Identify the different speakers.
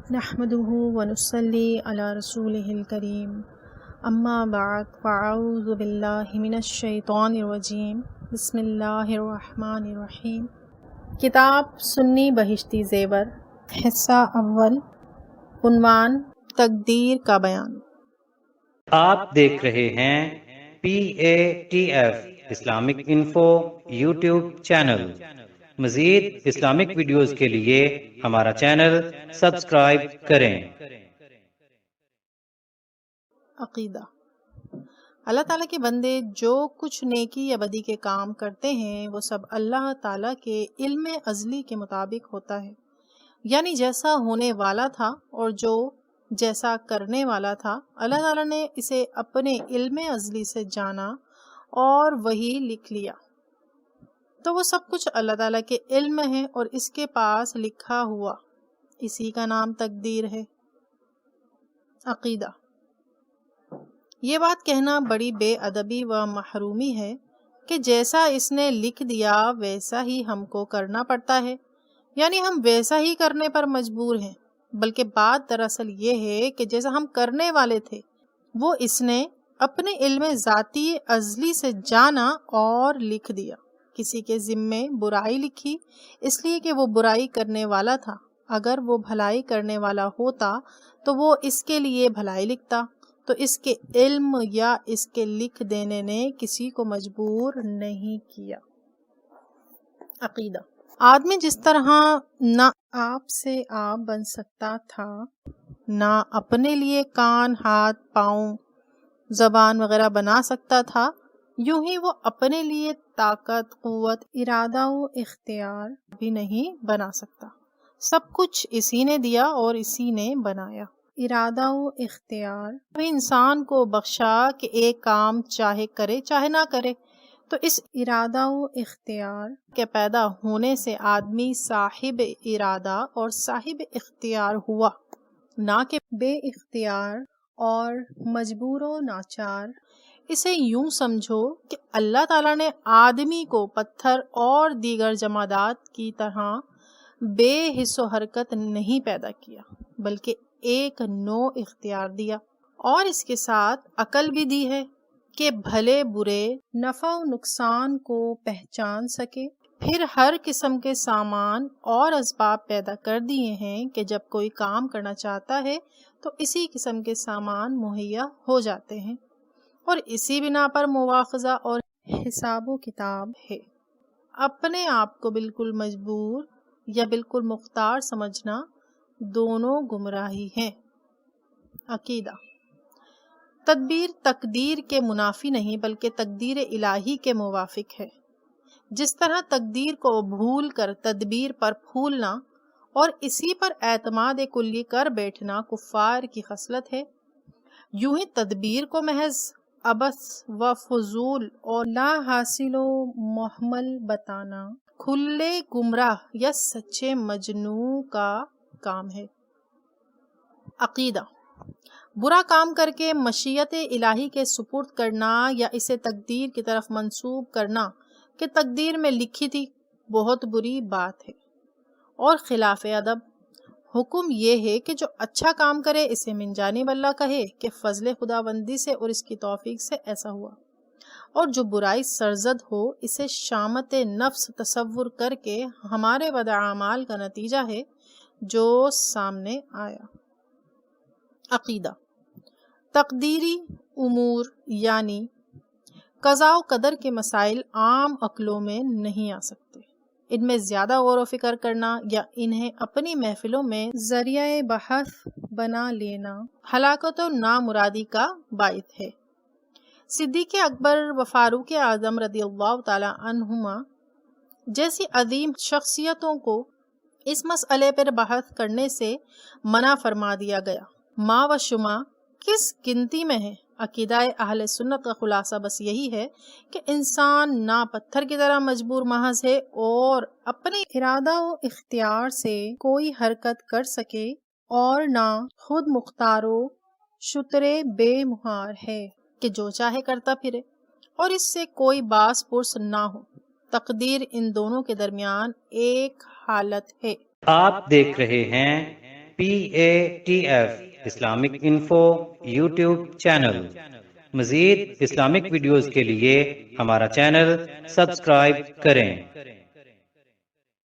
Speaker 1: نحمده ونصلي على رسوله الكريم اما بعد فاعوذ باللہ من الشیطان الرجیم بسم اللہ الرحمن الرحیم۔ کتاب سنی بہشتی زیور، حصہ اول، عنوان تقدیر کا بیان۔
Speaker 2: آپ دیکھ رہے ہیں PATF Islamic info YouTube channel. مزید اسلامک ویڈیوز کے لیے ہمارا چینل سبسکرائب کریں۔
Speaker 1: عقیدہ۔ اللہ تعالیٰ کے بندے جو کچھ نیکی یا بدی کے کام کرتے ہیں وہ سب اللہ تعالیٰ کے علم ازلی کے مطابق ہوتا ہے، یعنی جیسا ہونے والا تھا اور جو جیسا کرنے والا تھا اللہ تعالیٰ نے اسے اپنے علم ازلی سے جانا اور وہی لکھ لیا، تو وہ سب کچھ اللہ تعالیٰ کے علم ہے اور اس کے پاس لکھا ہوا، اسی کا نام تقدیر ہے۔ عقیدہ۔ یہ بات کہنا بڑی بے ادبی و محرومی ہے کہ جیسا اس نے لکھ دیا ویسا ہی ہم کو کرنا پڑتا ہے، یعنی ہم ویسا ہی کرنے پر مجبور ہیں، بلکہ بات دراصل یہ ہے کہ جیسا ہم کرنے والے تھے وہ اس نے اپنے علم ذاتی ازلی سے جانا اور لکھ دیا۔ کسی کے ذمے برائی لکھی اس لیے کہ وہ برائی کرنے والا تھا، اگر وہ بھلائی کرنے والا ہوتا تو وہ اس کے لیے بھلائی لکھتا، تو اس کے علم یا اس کے لکھ دینے نے کسی کو مجبور نہیں کیا۔ عقیدہ۔ آدمی جس طرح نہ آپ سے آپ بن سکتا تھا، نہ اپنے لیے کان، ہاتھ، پاؤں، زبان وغیرہ بنا سکتا تھا، یوں ہی وہ اپنے لیے طاقت، قوت، ارادہ و اختیار بھی نہیں بنا سکتا۔ سب کچھ اسی نے دیا اور اسی نے بنایا۔ ارادہ و اختیار بھی انسان کو بخشا کہ ایک کام چاہے کرے چاہے نہ کرے، تو اس ارادہ و اختیار کے پیدا ہونے سے آدمی صاحب ارادہ اور صاحب اختیار ہوا، نہ کہ بے اختیار اور مجبور و ناچار۔ اسے یوں سمجھو کہ اللہ تعالیٰ نے آدمی کو پتھر اور دیگر جمادات کی طرح بے حس و حرکت نہیں پیدا کیا، بلکہ ایک نو اختیار دیا، اور اس کے ساتھ عقل بھی دی ہے کہ بھلے برے، نفع و نقصان کو پہچان سکے۔ پھر ہر قسم کے سامان اور اسباب پیدا کر دیے ہیں کہ جب کوئی کام کرنا چاہتا ہے تو اسی قسم کے سامان مہیا ہو جاتے ہیں، اور اسی بنا پر مواخذہ اور حساب و کتاب ہے۔ اپنے آپ کو بالکل مجبور یا بالکل مختار سمجھنا دونوں گمراہی ہیں۔ عقیدہ۔ تدبیر تقدیر کے منافی نہیں بلکہ تقدیر الہی کے موافق ہے۔ جس طرح تقدیر کو بھول کر تدبیر پر پھولنا اور اسی پر اعتماد کلی کر بیٹھنا کفار کی خصلت ہے، یوں ہی تدبیر کو محض عبث و فضول اور لا حاصل و محمل بتانا کھلے گمراہ یا سچے مجنوں کا کام ہے۔ عقیدہ۔ برا کام کر کے مشیت الہی کے سپرد کرنا یا اسے تقدیر کی طرف منسوب کرنا کہ تقدیر میں لکھی تھی، بہت بری بات ہے اور خلاف ادب۔ حکم یہ ہے کہ جو اچھا کام کرے اسے من جانب اللہ کہے کہ فضل خداوندی سے اور اس کی توفیق سے ایسا ہوا، اور جو برائی سرزد ہو اسے شامت نفس تصور کر کے ہمارے بد اعمال کا نتیجہ ہے جو سامنے آیا۔ عقیدہ۔ تقدیری امور یعنی قضاء و قدر کے مسائل عام عقلوں میں نہیں آ سکتے، ان میں زیادہ غور و فکر کرنا یا انہیں اپنی محفلوں میں ذریعہ بحث بنا لینا ہلاکت و نامرادی کا باعث ہے۔ صدیق اکبر و فاروق اعظم رضی اللہ تعالی عنہما جیسی عظیم شخصیتوں کو اس مسئلے پر بحث کرنے سے منع فرما دیا گیا۔ ما و شما کس گنتی میں ہے؟ عقیدہ اہل سنت کا خلاصہ بس یہی ہے کہ انسان نہ پتھر کی طرح مجبور محض ہے اور اپنے ارادہ و اختیار سے کوئی حرکت کر سکے، اور نہ خود مختار و شترے بے مہار ہے کہ جو چاہے کرتا پھرے اور اس سے کوئی باس پرس نہ ہو۔ تقدیر ان دونوں کے درمیان ایک حالت ہے۔
Speaker 2: آپ دیکھ رہے ہیں PATF Islamic info YouTube channel. مزید اسلامک ویڈیوز کے لیے ہمارا چینل سبسکرائب کریں۔